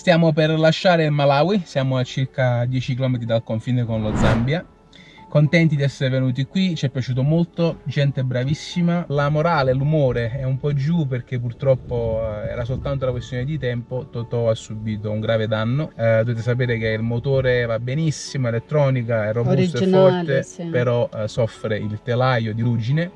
Stiamo per lasciare il Malawi, siamo a circa 10 km dal confine con lo Zambia. Contenti di essere venuti qui, ci è piaciuto molto, gente bravissima. La morale, l'umore è un po' giù perché purtroppo era soltanto una questione di tempo. Totò ha subito un grave danno. Dovete sapere che il motore va benissimo, elettronica, è robusto e forte, sì. Però soffre il telaio di ruggine,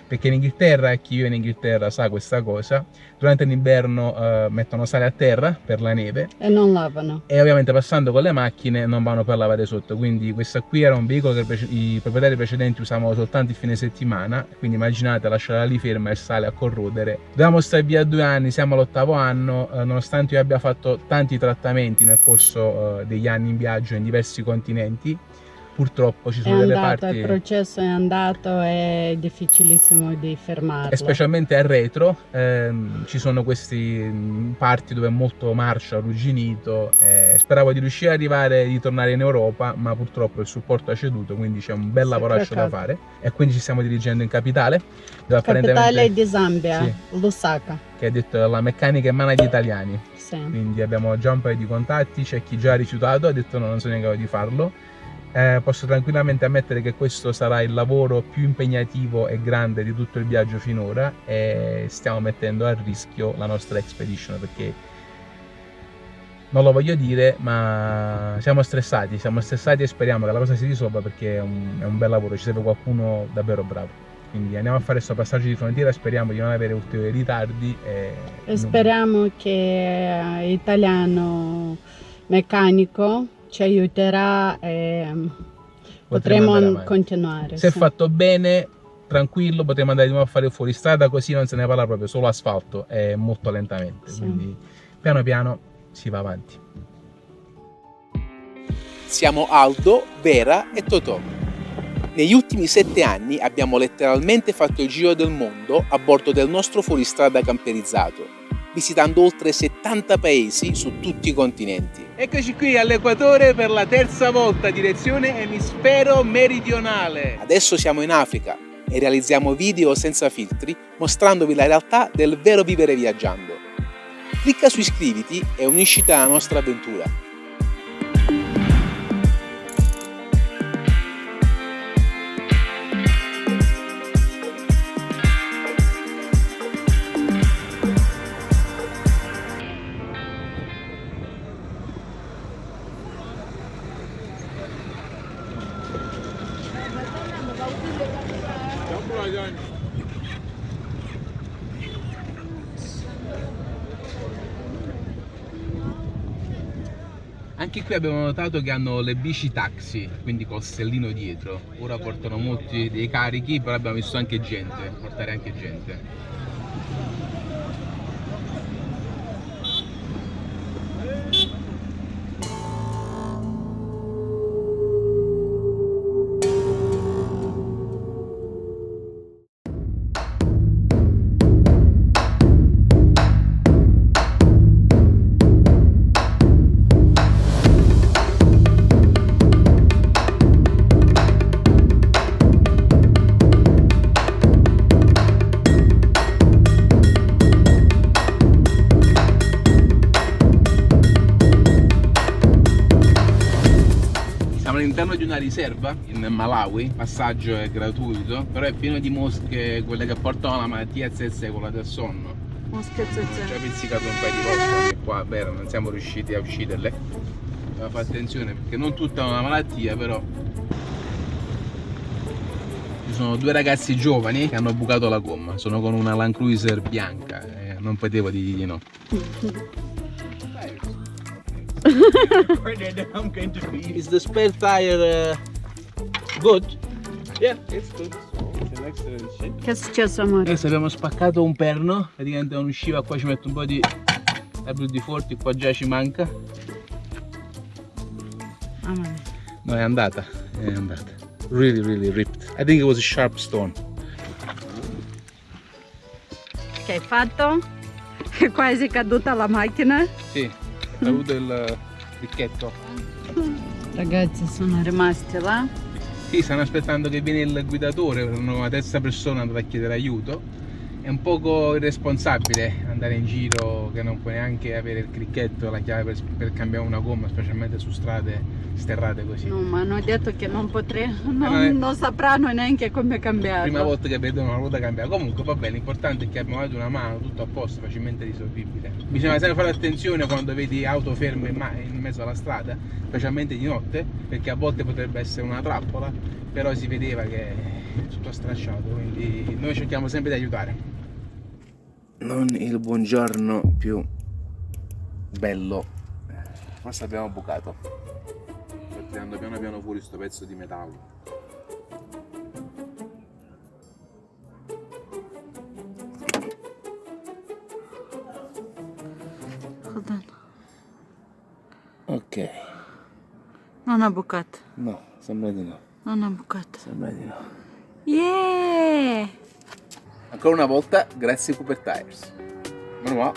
perché in Inghilterra, e chi vive in Inghilterra sa questa cosa, durante l'inverno mettono sale a terra per la neve e non lavano, e ovviamente passando con le macchine non vanno per lavare sotto. Quindi questa qui era un veicolo che i proprietari precedenti usavano soltanto il fine settimana, quindi immaginate lasciarla lì ferma e il sale a corrodere. Dobbiamo stare via 2 anni, siamo all'8º anno, nonostante io abbia fatto tanti trattamenti nel corso degli anni in viaggio in diversi continenti. Purtroppo ci sono delle parti... Il processo è andato, è difficilissimo di fermarlo. E specialmente al retro ci sono questi parti dove è molto marcio, arrugginito. Speravo di riuscire ad arrivare, di tornare in Europa, ma purtroppo il supporto ha ceduto, quindi c'è un bel lavoraccio da fare. E quindi ci stiamo dirigendo in capitale. Dove capitale di Zambia, sì. Lusaka. Che ha detto la meccanica è mano agli italiani. Sì. Quindi abbiamo già un paio di contatti, c'è chi già ha rifiutato, ha detto no, non sono in grado di farlo. Posso tranquillamente ammettere che questo sarà il lavoro più impegnativo e grande di tutto il viaggio finora e stiamo mettendo a rischio la nostra expedition, perché non lo voglio dire, ma siamo stressati e speriamo che la cosa si risolva, perché è un bel lavoro, ci serve qualcuno davvero bravo. Quindi andiamo a fare questo passaggio di frontiera, speriamo di non avere ulteriori ritardi e speriamo che l'italiano meccanico ci aiuterà e potremo continuare. Se sì. Fatto bene, tranquillo, potremo andare di nuovo a fare fuori strada, così non se ne parla proprio, solo asfalto e molto lentamente. Sì. Quindi piano piano si va avanti. Siamo Aldo, Vera e Totò. Negli ultimi 7 anni abbiamo letteralmente fatto il giro del mondo a bordo del nostro fuoristrada camperizzato, visitando oltre 70 paesi su tutti i continenti. Eccoci qui all'equatore per la 3ª volta, direzione emisfero meridionale. Adesso siamo in Africa e realizziamo video senza filtri, mostrandovi la realtà del vero vivere viaggiando. Clicca su iscriviti e unisciti alla nostra avventura. Anche qui abbiamo notato che hanno le bici taxi, quindi col sellino dietro. Ora portano molti dei carichi, però abbiamo visto anche gente, portare anche gente. All'interno di una riserva in Malawi, passaggio è gratuito, però è pieno di mosche, quelle che portano la malattia ZZ, quella del sonno. Mosche ZZ. Ho già pizzicato un paio di volte, e qua vero, non siamo riusciti a ucciderle. Dobbiamo fare attenzione perché non tutta è una malattia, però ci sono 2 ragazzi giovani che hanno bucato la gomma, sono con una Land Cruiser bianca e non potevo dirgli di no. Is the spare tire good? Yeah, it's good. It's an excellent shape. Che è successo, amore? Adesso abbiamo spaccato un perno, praticamente non usciva, qua ci metto un po' di WD-40, qua già ci manca. No, è andata. Really, really ripped. I think it was a sharp stone. Che hai fatto? È quasi caduta la macchina? Sì. Ho avuto il picchetto. Ragazzi, sono rimasti là. Sì, stanno aspettando che viene il guidatore, per una 3ª persona andata a chiedere aiuto. È un poco irresponsabile andare in giro che non puoi neanche avere il cricchetto, la chiave per cambiare una gomma, specialmente su strade sterrate così. No, ma hanno detto che non potrei, non sapranno neanche come cambiarlo. Prima volta che vedono una ruota cambiare. Comunque va bene, l'importante è che abbiamo dato una mano, tutto a posto, facilmente risolvibile. Bisogna sempre fare attenzione quando vedi auto ferme in mezzo alla strada, specialmente di notte, perché a volte potrebbe essere una trappola, però si vedeva che è tutto stracciato, quindi noi cerchiamo sempre di aiutare. Non il buongiorno più bello, forse abbiamo bucato. Sto tirando piano piano fuori sto pezzo di metallo. Ok. Non ha bucato. No, sembra di no. Non ha bucato. Sembra di no. Yeah! Ancora una volta, grazie Cooper Tires. Buon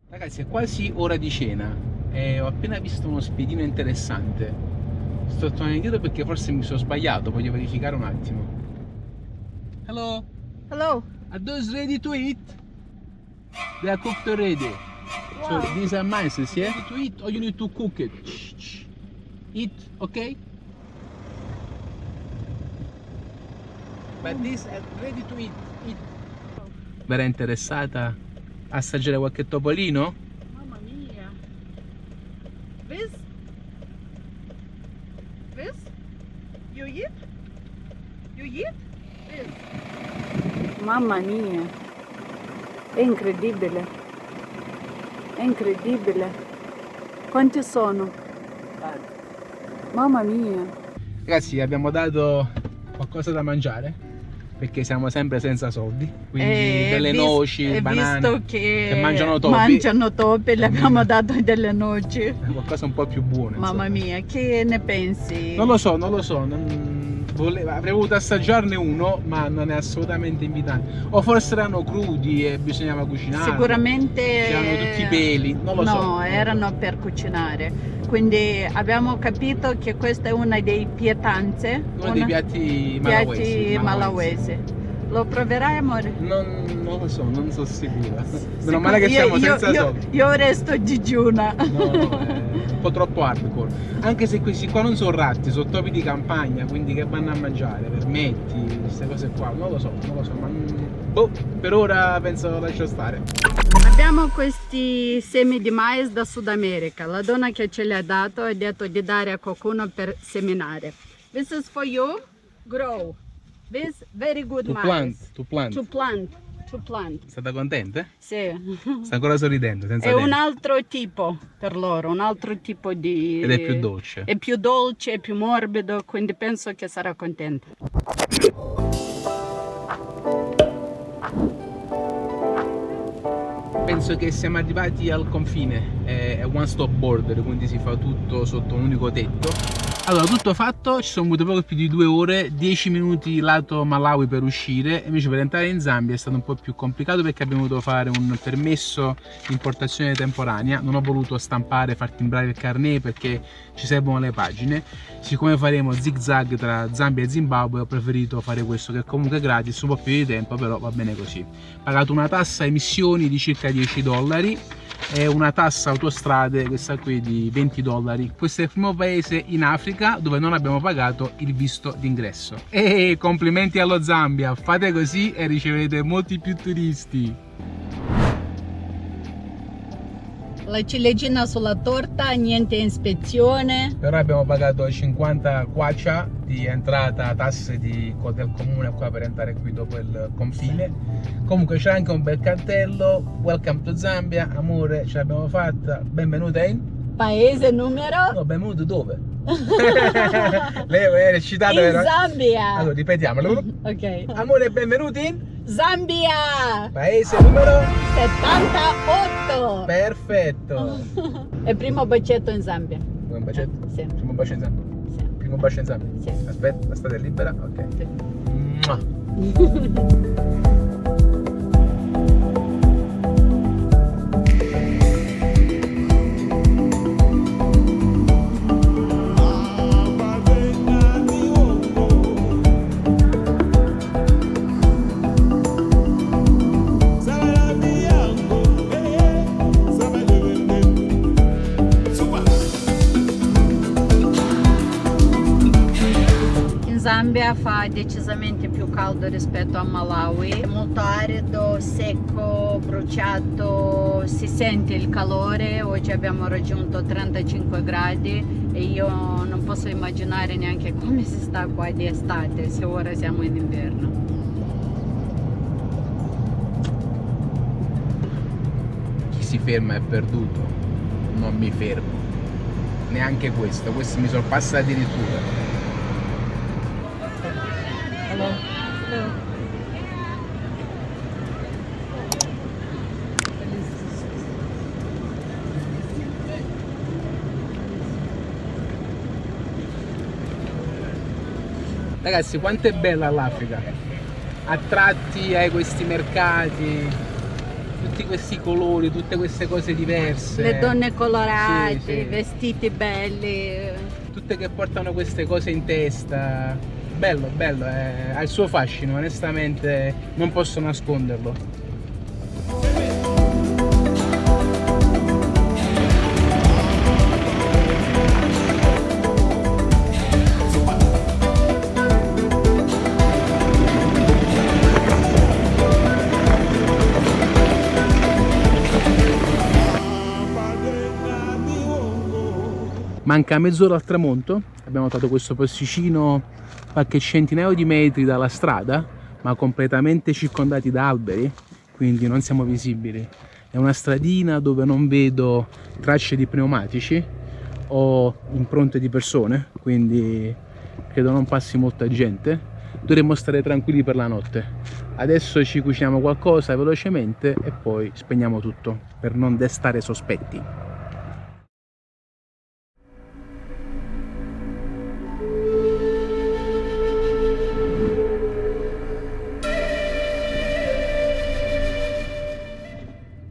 Ragazzi, è quasi ora di cena e ho appena visto uno spiedino interessante. Sto tornando indietro perché forse mi sono sbagliato, voglio verificare un attimo. Hello, Hello. are those ready to eat? They are cooked already. So these are mice, yeah? Ready to eat or you need to cook it? Eat, okay? But these are ready to eat. Eat. Verrà interessata a assaggiare qualche topolino? Mamma mia. This? This? You eat? You eat? This? Mamma mia. È incredibile. È incredibile. Quanti sono? Mamma mia. Ragazzi, abbiamo dato qualcosa da mangiare perché siamo sempre senza soldi, quindi delle noci, banane, visto che mangiano topi, le abbiamo dato delle noci. qualcosa un po' più buono. Mamma mia, che ne pensi? Non lo so, avrei voluto assaggiarne uno, ma non è assolutamente invitante. O forse erano crudi e bisognava cucinarli. Sicuramente c'erano tutti i peli, non lo so. No, erano per cucinare. Quindi abbiamo capito che questa è una dei pietanze. Uno dei piatti malauesi. Lo proverai, amore? Non lo so, non sono sicura. Meno male che siamo senza soldi. Io resto digiuna. No, è un po' troppo hardcore. Anche se questi qua non sono ratti, sono topi di campagna, quindi che vanno a mangiare? Vermetti, queste cose qua, non lo so, ma boh, per ora penso lascio stare. Abbiamo questi semi di mais da Sud America. La donna che ce li ha dato ha detto di dare a qualcuno per seminare. This is for you, grow. This very good mais. To plant. State contente? Sì. Sta ancora sorridendo, senza È denti. un altro tipo per loro, un altro tipo di... Ed è più dolce. È più dolce, è più morbido, quindi penso che sarà contenta. Penso che siamo arrivati al confine, è one stop border, quindi si fa tutto sotto un unico tetto. Allora, tutto fatto, ci sono volute poco più di 2 ore, 10 minuti lato Malawi per uscire, invece per entrare in Zambia è stato un po' più complicato perché abbiamo dovuto fare un permesso di importazione temporanea, non ho voluto stampare, far timbrare il carnet perché ci servono le pagine. Siccome faremo zig zag tra Zambia e Zimbabwe ho preferito fare questo, che comunque è gratis, un po' più di tempo, però va bene così. Ho pagato una tassa emissioni di circa $10 e una tassa autostrade, questa qui, di $20. Questo è il primo paese in Africa dove non abbiamo pagato il visto d'ingresso. E complimenti allo Zambia, fate così e riceverete molti più turisti. La ciliegina sulla torta, niente ispezione. Però abbiamo pagato 50 kwacha di entrata, tasse del comune qua per entrare qui dopo il confine. Comunque c'è anche un bel cartello: Welcome to Zambia, amore, ce l'abbiamo fatta, benvenuta in... Paese numero? No, benvenuto dove? Lei è recitata, In vero? Zambia. Allora, ripetiamolo. Ok. Amore, benvenuti in... Zambia! Paese numero... 78! Perfetto. È primo bacetto in Zambia. Un bacetto? Sì. Primo bacio in Zambia? Sì. Primo bacio in Zambia? Sì. Aspetta, la strada è libera? Ok. Sì. Mua. Zambia fa decisamente più caldo rispetto a Malawi, è molto arido, secco, bruciato, si sente il calore. Oggi abbiamo raggiunto 35 gradi e io non posso immaginare neanche come si sta qua di estate se ora siamo in inverno. Chi si ferma è perduto, non mi fermo. Neanche questo mi sorpassa addirittura. Ragazzi, quanto è bella l'Africa! A tratti hai questi mercati, tutti questi colori, tutte queste cose diverse. Le donne colorate, Sì, sì. vestiti belli. Tutte che portano queste cose in testa. Bello, bello, ha il suo fascino, onestamente non posso nasconderlo. Manca mezz'ora al tramonto, abbiamo trovato questo posticino qualche centinaio di metri dalla strada, ma completamente circondati da alberi, quindi non siamo visibili. È una stradina dove non vedo tracce di pneumatici o impronte di persone, quindi credo non passi molta gente. Dovremmo stare tranquilli per la notte. Adesso ci cuciniamo qualcosa velocemente e poi spegniamo tutto per non destare sospetti.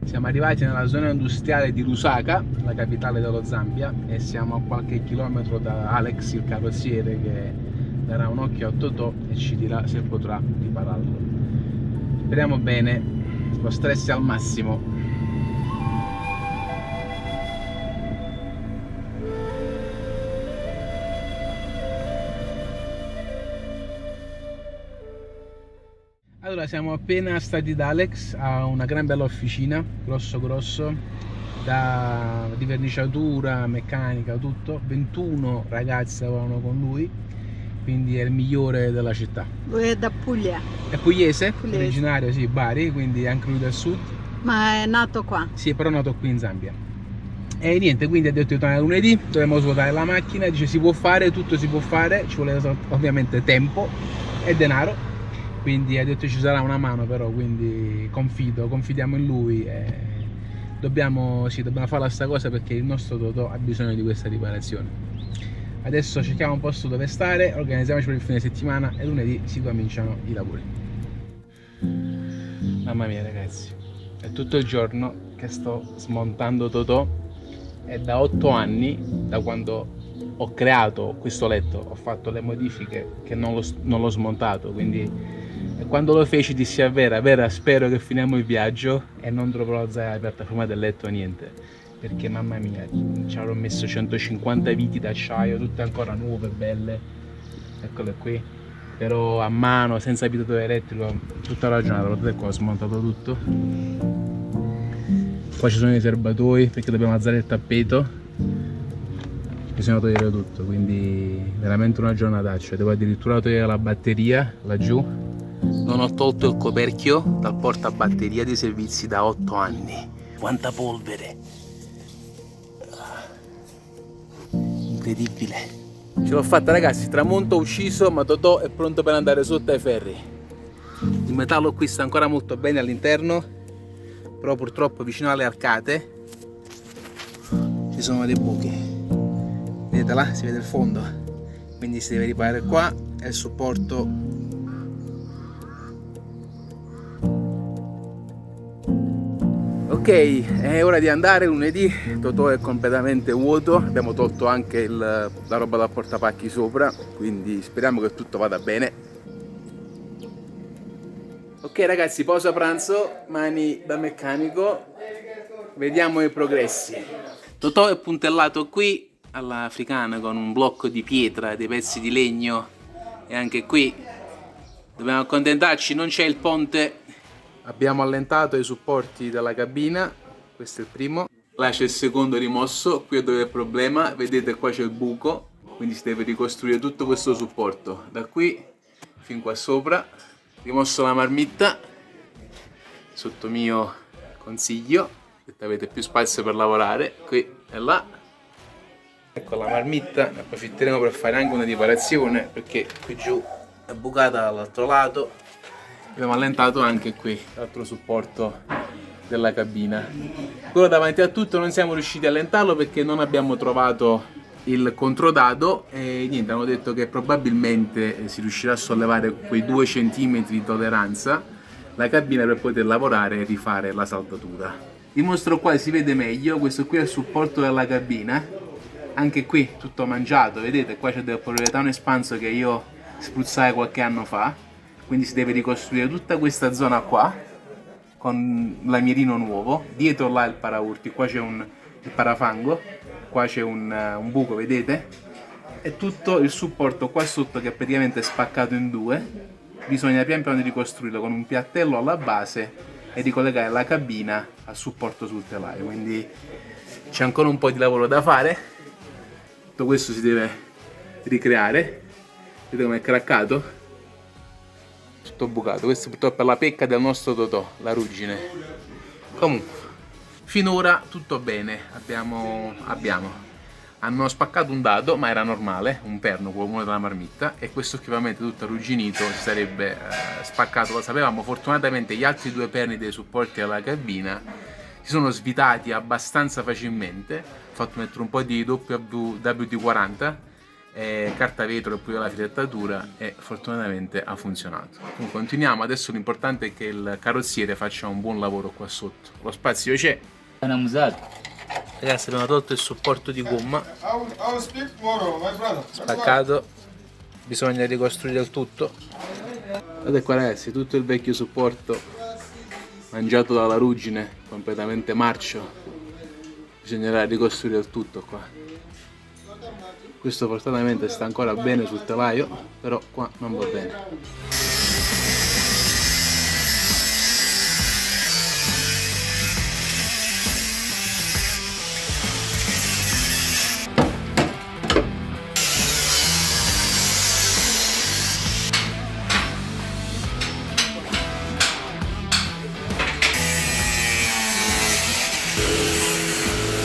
Siamo arrivati nella zona industriale di Lusaka, la capitale dello Zambia, e siamo a qualche chilometro da Alex, il carrozziere, che darà un occhio a Totò e ci dirà se potrà ripararlo. Speriamo bene, lo stress è al massimo. Allora, siamo appena stati da Alex, ha una gran bella officina, grosso, di verniciatura, meccanica, tutto. 21 ragazzi lavorano con lui, quindi è il migliore della città. Lui è da Puglia. È pugliese, Pugliese. originario, sì, Bari, quindi anche lui del sud. Ma è nato qua. Sì, però è nato qui in Zambia. E niente, quindi ha detto di tornare lunedì, dovremmo svuotare la macchina, dice si può fare, tutto si può fare, ci vuole ovviamente tempo e denaro. Quindi ha detto ci sarà una mano, però, quindi confidiamo in lui e dobbiamo fare sta cosa perché il nostro Totò ha bisogno di questa riparazione. Adesso cerchiamo un posto dove stare, organizziamoci per il fine settimana e lunedì si cominciano i lavori. Mamma mia ragazzi, è tutto il giorno che sto smontando Totò. È da 8 anni, da quando ho creato questo letto, ho fatto le modifiche che non l'ho smontato, quindi quando lo feci dissi a Vera, spero che finiamo il viaggio e non troverò la zaina, la piattaforma del letto, niente, perché mamma mia, ci avrò messo 150 viti d'acciaio, tutte ancora nuove, belle, eccole qui, però a mano, senza abitatore elettrico, tutta la giornata, guardate qua, ho smontato tutto. Qua ci sono i serbatoi perché dobbiamo alzare il tappeto, bisogna togliere tutto, quindi veramente una giornataccia. Devo addirittura togliere la batteria laggiù. Non ho tolto il coperchio dal portabatteria dei servizi da 8 anni. Quanta polvere! Incredibile. Ce l'ho fatta ragazzi, tramonto ucciso, ma Totò è pronto per andare sotto ai ferri. Il metallo qui sta ancora molto bene all'interno, però purtroppo vicino alle arcate ci sono dei buchi. Vedete là? Si vede il fondo, quindi si deve riparare qua e il supporto. Ok, è ora di andare lunedì. Totò è completamente vuoto, abbiamo tolto anche la roba da portapacchi sopra, quindi speriamo che tutto vada bene. Ok ragazzi, pausa pranzo, mani da meccanico, vediamo i progressi. Totò è puntellato qui all'africana con un blocco di pietra, dei pezzi di legno, e anche qui dobbiamo accontentarci, non c'è il ponte. Abbiamo allentato i supporti della cabina, questo è il primo, là c'è il secondo rimosso, qui è dove è il problema, vedete qua c'è il buco, quindi si deve ricostruire tutto questo supporto, da qui fin qua sopra. Rimosso la marmitta sotto mio consiglio, perché avete più spazio per lavorare, qui e là. Ecco la marmitta, ne approfitteremo per fare anche una riparazione perché qui giù è bucata dall'altro lato. Abbiamo allentato anche qui l'altro supporto della cabina. Quello davanti a tutto non siamo riusciti a allentarlo perché non abbiamo trovato il controdado e niente, hanno detto che probabilmente si riuscirà a sollevare quei 2 cm di tolleranza la cabina per poter lavorare e rifare la saldatura. Vi mostro qua, si vede meglio, questo qui è il supporto della cabina. Anche qui tutto mangiato, vedete qua c'è del poliuretano espanso che io spruzzai qualche anno fa, quindi si deve ricostruire tutta questa zona qua con l'amirino nuovo, dietro là il paraurti, qua c'è il parafango, qua c'è un buco, vedete? E tutto il supporto qua sotto che è praticamente spaccato in due, bisogna pian piano ricostruirlo con un piattello alla base e ricollegare la cabina al supporto sul telaio, quindi c'è ancora un po' di lavoro da fare. Tutto questo si deve ricreare, vedete come è craccato? Tutto bucato, questo purtroppo è la pecca del nostro Totò, la ruggine. Comunque, finora tutto bene, hanno spaccato un dado, ma era normale, un perno come uno della marmitta, e questo ovviamente tutto arrugginito si sarebbe spaccato, lo sapevamo. Fortunatamente gli altri 2 perni dei supporti alla cabina si sono svitati abbastanza facilmente. Ho fatto mettere un po' di WD-40, carta vetro e poi la filettatura e fortunatamente ha funzionato. Quindi continuiamo, adesso l'importante è che il carrozziere faccia un buon lavoro qua sotto. Lo spazio c'è. Ragazzi, abbiamo tolto il supporto di gomma, spaccato, bisogna ricostruire il tutto. Guardate qua ragazzi, tutto il vecchio supporto mangiato dalla ruggine, completamente marcio, bisognerà ricostruire il tutto qua. Questo fortunatamente sta ancora bene sul telaio, però qua non va bene.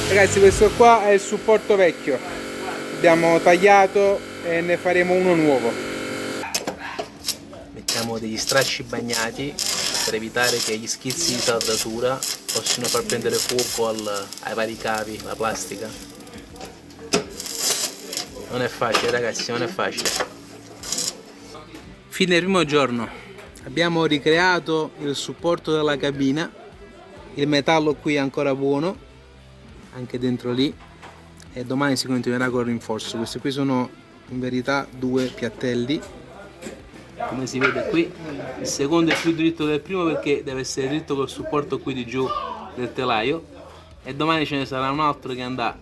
Ragazzi, questo qua è il supporto vecchio, abbiamo tagliato e ne faremo uno nuovo. Mettiamo degli stracci bagnati per evitare che gli schizzi di saldatura possano far prendere fuoco ai vari cavi, la plastica. Non è facile ragazzi, non è facile. Fine primo giorno. Abbiamo ricreato il supporto della cabina. Il metallo qui è ancora buono, anche dentro lì. E domani si continuerà col rinforzo. Questi qui sono in verità 2 piattelli. Come si vede qui, il secondo è più dritto del primo perché deve essere dritto col supporto qui di giù del telaio. E domani ce ne sarà un altro che andrà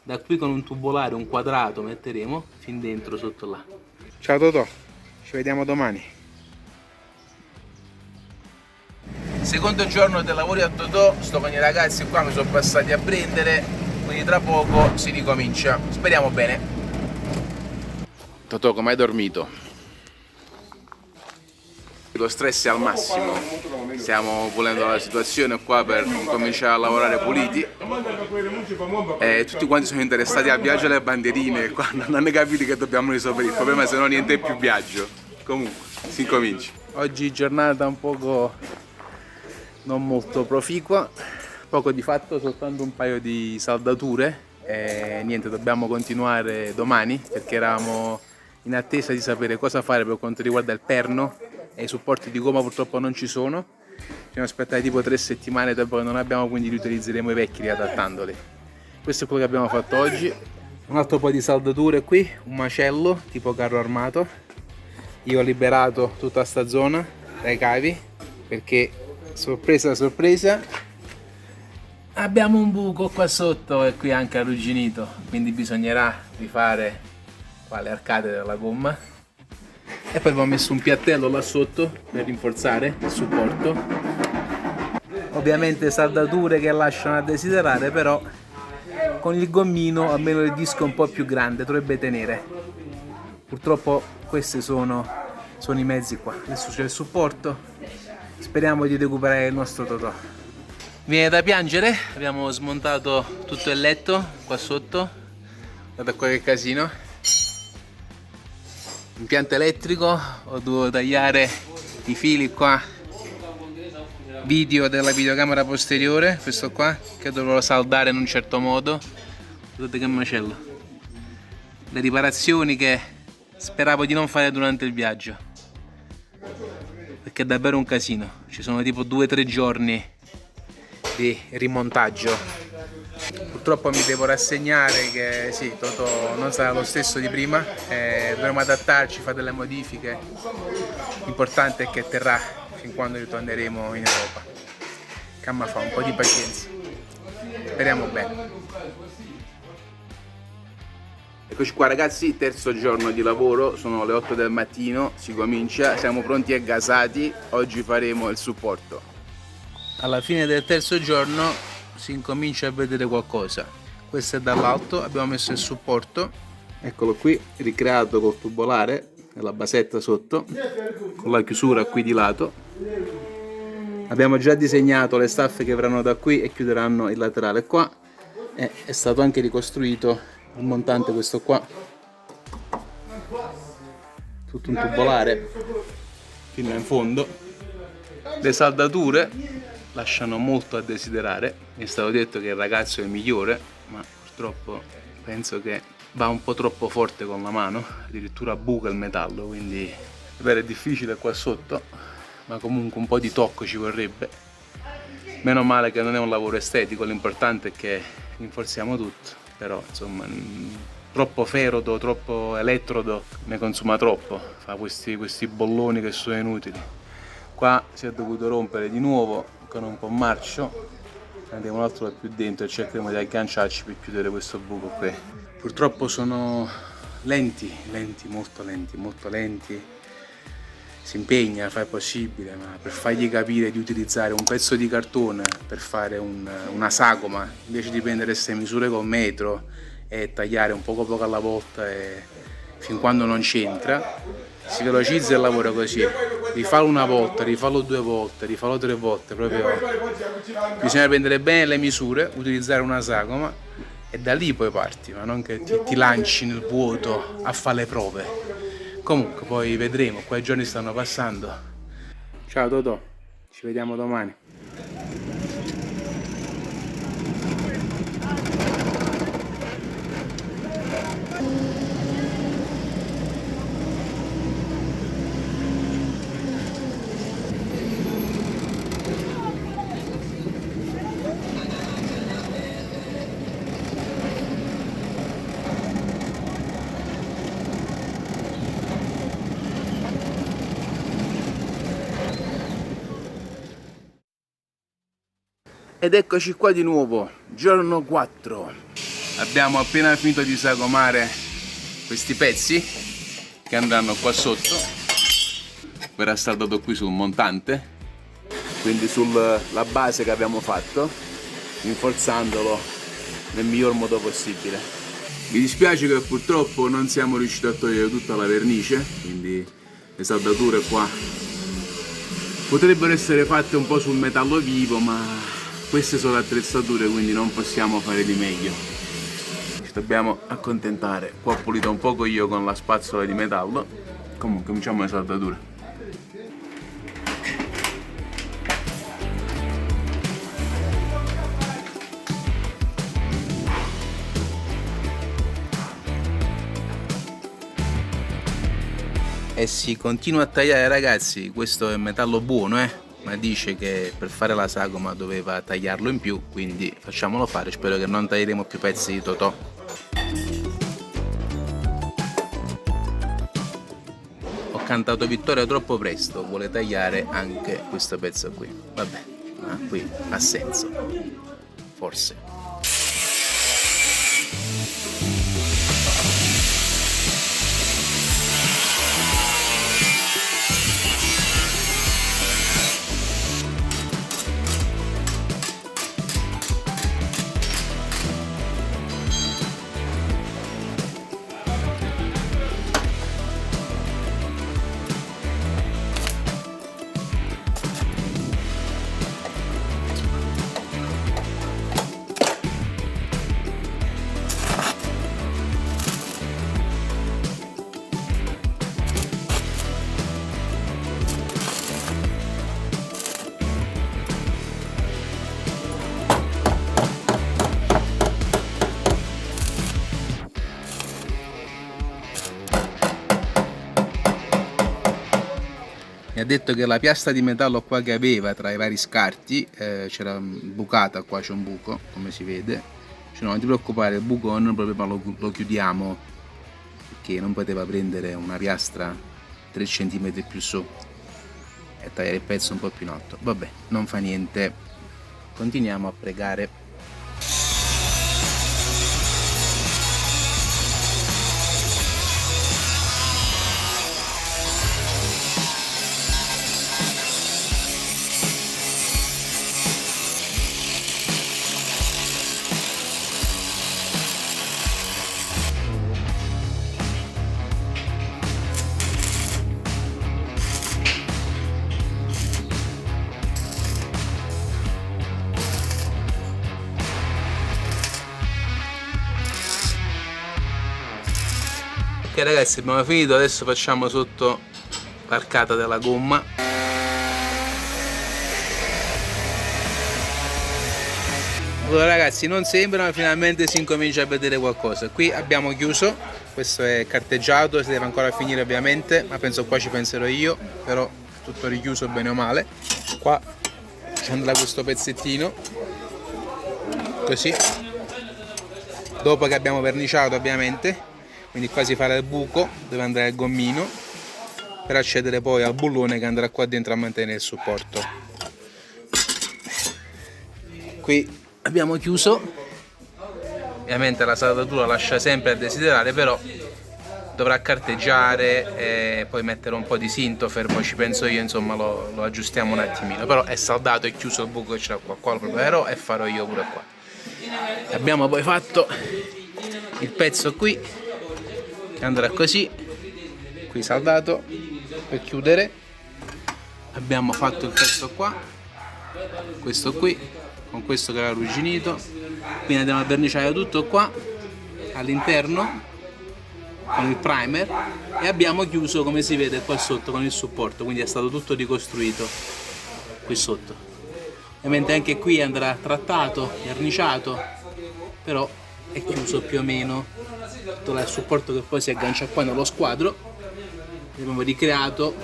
da qui con un tubolare, un quadrato metteremo fin dentro sotto là. Ciao Totò, ci vediamo domani. Secondo giorno dei lavori a Totò, sto con i ragazzi qua, mi sono passati a prendere, quindi tra poco si ricomincia, speriamo bene. Totò, come hai dormito? Lo stress è al massimo, stiamo pulendo la situazione qua per cominciare a lavorare puliti e tutti quanti sono interessati al viaggio alle bandierine, qua non hanno capito che dobbiamo risolvere il problema, se no niente più viaggio. Comunque si comincia. Oggi giornata un poco non molto proficua, poco di fatto, soltanto un paio di saldature e niente, dobbiamo continuare domani perché eravamo in attesa di sapere cosa fare per quanto riguarda il perno e i supporti di gomma purtroppo non ci sono. Ci siamo aspettati tipo 3 settimane, tempo che non abbiamo, quindi riutilizzeremo i vecchi riadattandoli. Questo è quello che abbiamo fatto oggi. Un altro po' di saldature qui, un macello tipo carro armato. Io ho liberato tutta sta zona dai cavi perché sorpresa sorpresa abbiamo un buco qua sotto e qui anche arrugginito, quindi bisognerà rifare qua le arcate della gomma. E poi abbiamo messo un piattello là sotto per rinforzare il supporto. Ovviamente saldature che lasciano a desiderare, però con il gommino almeno il disco è un po' più grande, dovrebbe tenere. Purtroppo questi sono i mezzi qua. Adesso c'è il supporto, speriamo di recuperare il nostro Totò. Viene da piangere, abbiamo smontato tutto il letto qua sotto, guarda qua che casino. Impianto elettrico, ho dovuto tagliare i fili qua, video della videocamera posteriore, questo qua, che dovrò saldare in un certo modo. Guardate che macello. Le riparazioni che speravo di non fare durante il viaggio, perché è davvero un casino, ci sono tipo 2-3 giorni di rimontaggio. Purtroppo mi devo rassegnare che sì, Totò non sarà lo stesso di prima, dovremo adattarci, fare delle modifiche. L'importante è che terrà fin quando ritorneremo in Europa. Camma fa un po' di pazienza, speriamo bene. Eccoci qua ragazzi, terzo giorno di lavoro, sono le 8 del mattino, si comincia, siamo pronti e gasati, oggi faremo il supporto. Alla fine del terzo giorno si incomincia a vedere qualcosa. Questo è dall'alto, abbiamo messo il supporto, eccolo qui, ricreato col tubolare e la basetta sotto, con la chiusura qui di lato. Abbiamo già disegnato le staffe che verranno da qui e chiuderanno il laterale qua, e è stato anche ricostruito il montante, questo qua, tutto un tubolare fino in fondo. Le saldature lasciano molto a desiderare, mi è stato detto che il ragazzo è il migliore, ma purtroppo penso che va un po' troppo forte con la mano, addirittura buca il metallo, quindi è difficile qua sotto, ma comunque un po' di tocco ci vorrebbe. Meno male che non è un lavoro estetico, l'importante è che rinforziamo tutto, però insomma troppo ferodo, troppo elettrodo ne consuma troppo, fa questi bolloni che sono inutili. Qua si è dovuto rompere di nuovo con un po' marcio, andiamo un altro da più dentro e cercheremo di agganciarci per chiudere questo buco qui. Purtroppo sono lenti, molto lenti, si impegna, fa il possibile, ma per fargli capire di utilizzare un pezzo di cartone per fare una sagoma, invece di prendere queste misure col metro e tagliare un poco alla volta e fin quando non c'entra, si velocizza il lavoro così, rifallo una volta, rifallo 2 volte, rifallo 3 volte, proprio bisogna prendere bene le misure, utilizzare una sagoma e da lì poi parti, ma non che ti lanci nel vuoto a fare le prove. Comunque poi vedremo, qua i giorni stanno passando. Ciao Totò, ci vediamo domani. Ed eccoci qua di nuovo, giorno 4. Abbiamo appena finito di sagomare questi pezzi che andranno qua sotto. Verrà saldato qui sul montante, quindi sulla base che abbiamo fatto, rinforzandolo nel miglior modo possibile. Mi dispiace che purtroppo non siamo riusciti a togliere tutta la vernice, quindi le saldature qua potrebbero essere fatte un po' sul metallo vivo, ma queste sono le attrezzature, quindi non possiamo fare di meglio. Ci dobbiamo accontentare. Qua ho pulito un poco io con la spazzola di metallo. Comunque cominciamo le saldature. E si continua a tagliare, ragazzi. Questo è metallo buono, ma dice che per fare la sagoma doveva tagliarlo in più, quindi facciamolo fare. Spero che non taglieremo più pezzi di Totò. Ho cantato vittoria troppo presto, vuole tagliare anche questo pezzo qui. Vabbè, ma qui ha senso, forse. Mi ha detto che la piastra di metallo qua che aveva tra i vari scarti c'era bucata, qua c'è un buco, come si vede. Cioè, no, non ti preoccupare, il buco non problema, lo chiudiamo, perché non poteva prendere una piastra 3 cm più su e tagliare il pezzo un po' più in alto. Vabbè, non fa niente, continuiamo a pregare. Ok ragazzi, abbiamo finito, adesso facciamo sotto l'arcata della gomma. Allora ragazzi, non sembra, ma finalmente si incomincia a vedere qualcosa. Qui abbiamo chiuso, questo è carteggiato, si deve ancora finire ovviamente, ma penso qua ci penserò io, però tutto richiuso bene o male. Qua ci andrà questo pezzettino, così, dopo che abbiamo verniciato ovviamente. Quindi qua si farà il buco dove andrà il gommino per accedere poi al bullone che andrà qua dentro a mantenere il supporto. Qui abbiamo chiuso, ovviamente la saldatura lascia sempre a desiderare, però dovrà carteggiare e poi mettere un po' di sintofer, poi ci penso io, insomma lo aggiustiamo un attimino, però è saldato e chiuso il buco che c'era qua lo proverò e farò io pure qua. Abbiamo poi fatto il pezzo qui che andrà così, qui saldato per chiudere. Abbiamo fatto il pezzo qua, questo qui con questo che era arrugginito, quindi andiamo a verniciare tutto qua all'interno con il primer e abbiamo chiuso, come si vede qua sotto, con il supporto, quindi è stato tutto ricostruito qui sotto. Ovviamente anche qui andrà trattato, verniciato, però è chiuso più o meno tutto il supporto che poi si aggancia qua nello squadro. Abbiamo ricreato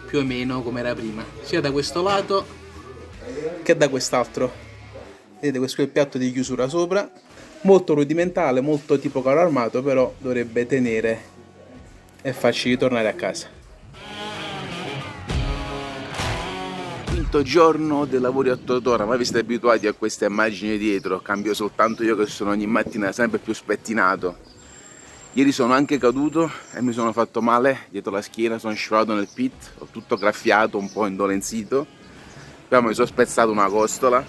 più o meno come era prima, sia da questo lato che da quest'altro. Vedete, questo è il piatto di chiusura sopra, molto rudimentale, molto tipo carro armato, però dovrebbe tenere e farci ritornare a casa. quinto giorno dei lavori a Totora, ma vi siete abituati a queste immagini dietro, cambio soltanto io che sono ogni mattina sempre più spettinato. Ieri sono anche caduto e mi sono fatto male dietro la schiena, sono scivolato nel pit, ho tutto graffiato, un po' indolenzito, poi mi sono spezzato una costola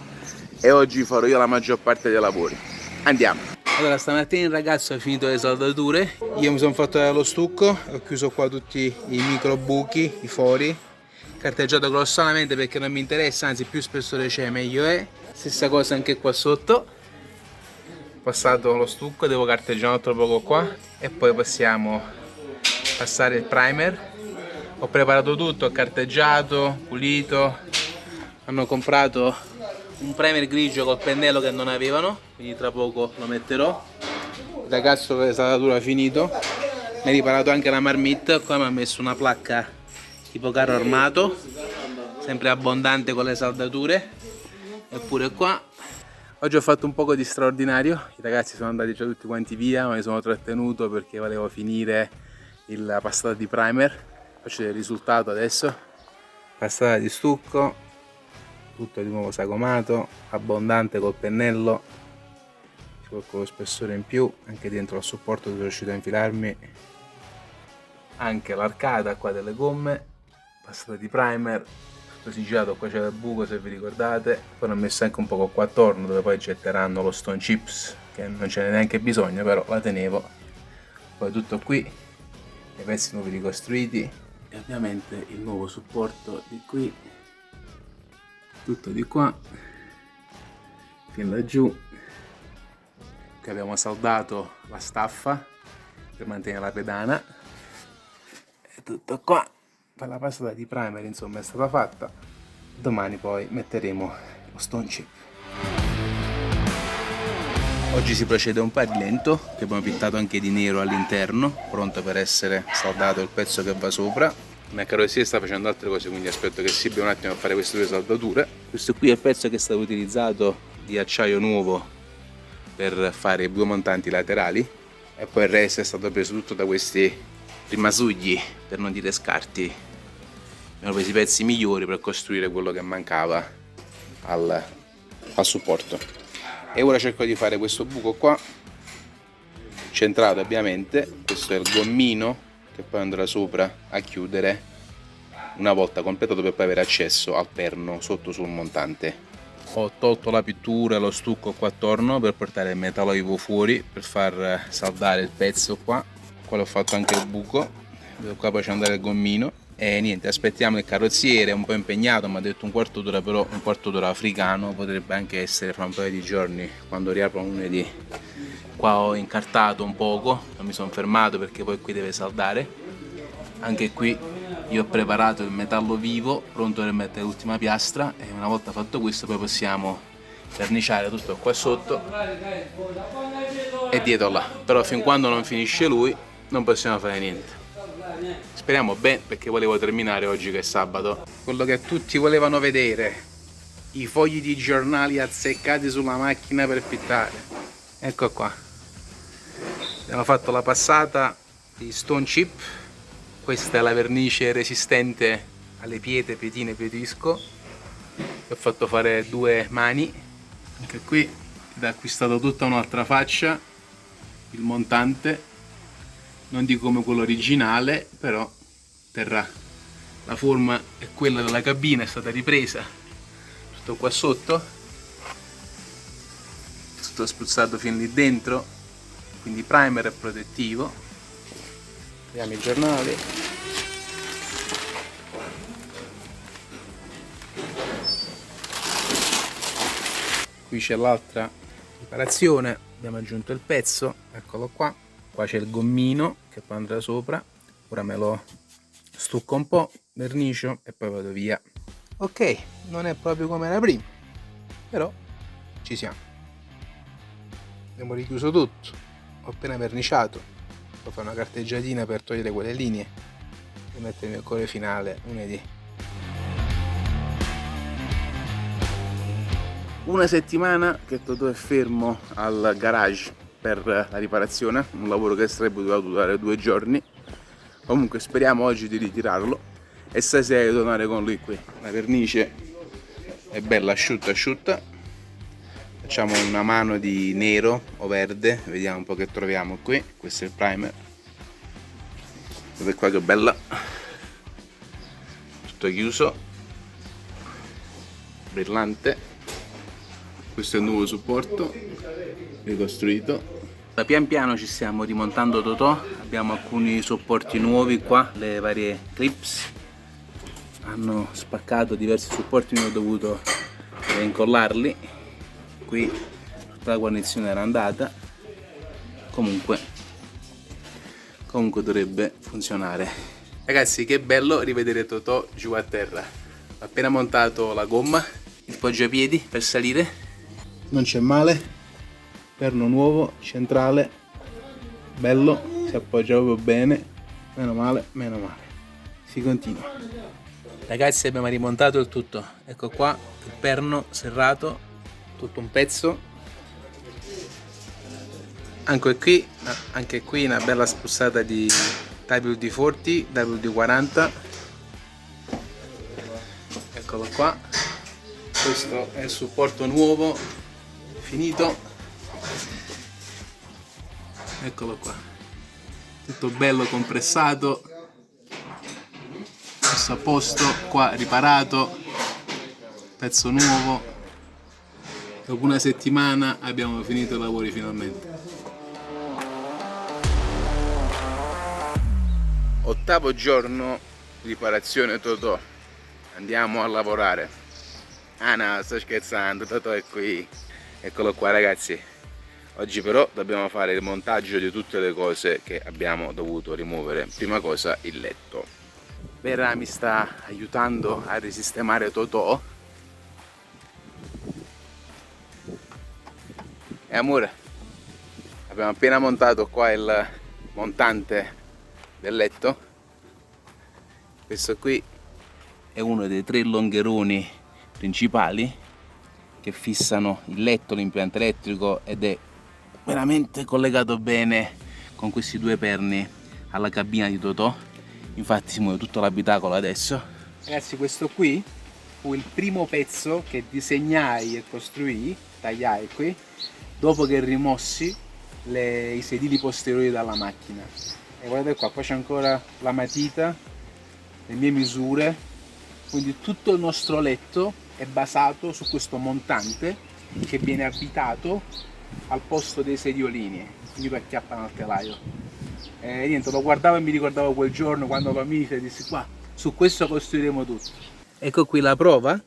e oggi farò io la maggior parte dei lavori. Andiamo! Allora, stamattina il ragazzo ha finito le saldature, io mi sono fatto lo stucco, ho chiuso qua tutti i micro buchi, i fori, carteggiato grossolanamente perché non mi interessa, anzi più spessore c'è meglio è. Stessa cosa anche qua sotto, passato lo stucco, devo carteggiare un altro poco qua e poi possiamo passare il primer. Ho preparato tutto, ho carteggiato, pulito, hanno comprato un primer grigio col pennello che non avevano, quindi tra poco lo metterò. Il ragazzo con le saldature ha finito, mi ha riparato anche la marmitta, qua mi ha messo una placca tipo carro armato, sempre abbondante con le saldature, eppure qua. Oggi ho fatto un poco di straordinario, i ragazzi sono andati già tutti quanti via, ma mi sono trattenuto perché volevo finire la passata di primer. Faccio il risultato adesso, passata di stucco, tutto di nuovo sagomato, abbondante col pennello, con lo spessore in più, anche dentro al supporto sono riuscito a infilarmi anche l'arcata qua delle gomme, passata di primer, tutto sigillato, qua c'è il buco se vi ricordate, poi ho messo anche un poco qua attorno dove poi getteranno lo stone chips, che non ce n'è neanche bisogno, però la tenevo. Poi tutto qui, i pezzi nuovi ricostruiti e ovviamente il nuovo supporto di qui, tutto di qua fin laggiù. Qui abbiamo saldato la staffa per mantenere la pedana e tutto qua per la passata di primer, insomma, è stata fatta. Domani poi metteremo lo stone chip. Oggi si procede un po' di lento, che abbiamo pintato anche di nero all'interno, pronto per essere saldato il pezzo che va sopra. La carrozzeria sta facendo altre cose, quindi aspetto che si abbia un attimo a fare queste due saldature. Questo qui è il pezzo che è stato utilizzato di acciaio nuovo per fare i due montanti laterali, e poi il resto è stato preso tutto da questi rimasugli, per non dire scarti. Abbiamo preso i pezzi migliori per costruire quello che mancava al supporto. E ora cerco di fare questo buco qua, centrato ovviamente. Questo è il gommino che poi andrà sopra a chiudere una volta completato, per poi avere accesso al perno sotto sul montante. Ho tolto la pittura e lo stucco qua attorno per portare il metallo vivo fuori, per far saldare il pezzo qua. Qua l'ho fatto anche il buco, qua poi c'è andare il gommino. E niente, aspettiamo il carrozziere, è un po' impegnato, mi ha detto un quarto d'ora, però un quarto d'ora africano, potrebbe anche essere fra un paio di giorni, quando riapro lunedì. Qua ho incartato un poco, non mi sono fermato perché poi qui deve saldare. Anche qui io ho preparato il metallo vivo, pronto per mettere l'ultima piastra, e una volta fatto questo poi possiamo verniciare tutto qua sotto e dietro là. Però fin quando non finisce lui non possiamo fare niente. Speriamo bene, perché volevo terminare oggi che è sabato. Quello che tutti volevano vedere, i fogli di giornali azzeccati sulla macchina per pittare. Ecco qua. Abbiamo fatto la passata di stone chip. Questa è la vernice resistente alle pietre, pietine, pietisco. Ho fatto fare due mani. Anche qui ed ho acquistato tutta un'altra faccia, il montante, non di come quello originale, però terrà. La forma è quella della cabina, è stata ripresa. Tutto qua sotto, tutto spruzzato fin lì dentro, quindi primer e protettivo. Vediamo i giornali. Qui c'è l'altra riparazione, abbiamo aggiunto il pezzo, eccolo qua. Qua c'è il gommino che poi andrà sopra. Ora me lo stucco un po', vernicio e poi vado via. Ok, non è proprio come era prima, però ci siamo. Abbiamo richiuso tutto, ho appena verniciato, devo fare una carteggiatina per togliere quelle linee e mettermi il colore finale lunedì. Una settimana che Totò è fermo al garage per la riparazione, un lavoro che sarebbe dovuto durare 2 giorni. Comunque speriamo oggi di ritirarlo e stasera di tornare con lui qui. La vernice è bella asciutta asciutta. Facciamo una mano di nero o verde, vediamo un po' che troviamo qui. Questo è il primer. Guardate qua che bella, tutto chiuso, brillante. Questo è il nuovo supporto ricostruito. Pian piano ci stiamo rimontando Totò, abbiamo alcuni supporti nuovi qua, le varie clips hanno spaccato diversi supporti, quindi ho dovuto incollarli. Qui tutta la guarnizione era andata, comunque dovrebbe funzionare. Ragazzi, che bello rivedere Totò giù a terra. Ho appena montato la gomma, il poggiapiedi per salire, non c'è male. Perno nuovo, centrale, bello, si appoggia proprio bene, meno male, si continua. Ragazzi, abbiamo rimontato il tutto, ecco qua il perno serrato, tutto un pezzo, anche qui una bella spruzzata di WD-40, WD-40, eccolo qua, questo è il supporto nuovo, finito. Eccolo qua, tutto bello compressato, messo a posto, qua riparato, pezzo nuovo. Dopo una settimana abbiamo finito i lavori finalmente. Ottavo giorno, riparazione Totò, andiamo a lavorare. Ah no, sto scherzando, Totò è qui. Eccolo qua ragazzi. Oggi però dobbiamo fare il montaggio di tutte le cose che abbiamo dovuto rimuovere. Prima cosa il letto. Vera mi sta aiutando a risistemare Totò. E amore, abbiamo appena montato qua il montante del letto. Questo qui è uno dei 3 longheroni principali che fissano il letto, l'impianto elettrico, ed è veramente collegato bene con questi 2 perni alla cabina di Totò. Infatti si muove tutto l'abitacolo adesso. Ragazzi, questo qui fu il primo pezzo che disegnai e costruii, tagliai qui, dopo che rimossi i sedili posteriori dalla macchina. E guardate qua c'è ancora la matita, le mie misure, quindi tutto il nostro letto è basato su questo montante che viene abitato al posto dei sediolini, quindi per acchiappare al telaio. E niente, lo guardavo e mi ricordavo quel giorno quando lo mise e dissi qua, su questo costruiremo tutto. Ecco qui la prova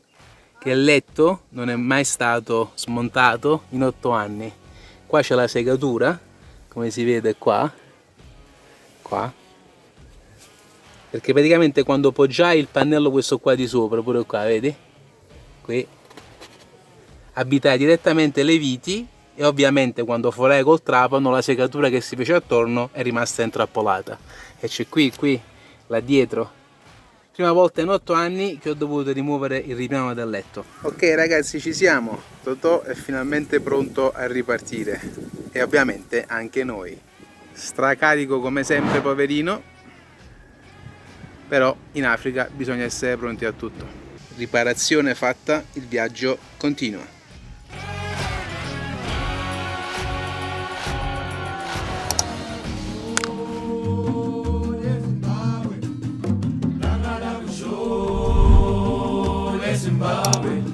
che il letto non è mai stato smontato in 8 anni. Qua c'è la segatura, come si vede qua, perché praticamente quando poggiai il pannello questo qua di sopra, pure qua, vedi? Qui abitai direttamente le viti. E ovviamente quando forai col trapano la segatura che si fece attorno è rimasta intrappolata. E c'è qui là dietro. Prima volta in 8 anni che ho dovuto rimuovere il ripiano del letto. Ok ragazzi, ci siamo. Totò è finalmente pronto a ripartire. E ovviamente anche noi. Stracarico come sempre, poverino. Però in Africa bisogna essere pronti a tutto. Riparazione fatta, il viaggio continua. Zimbabwe.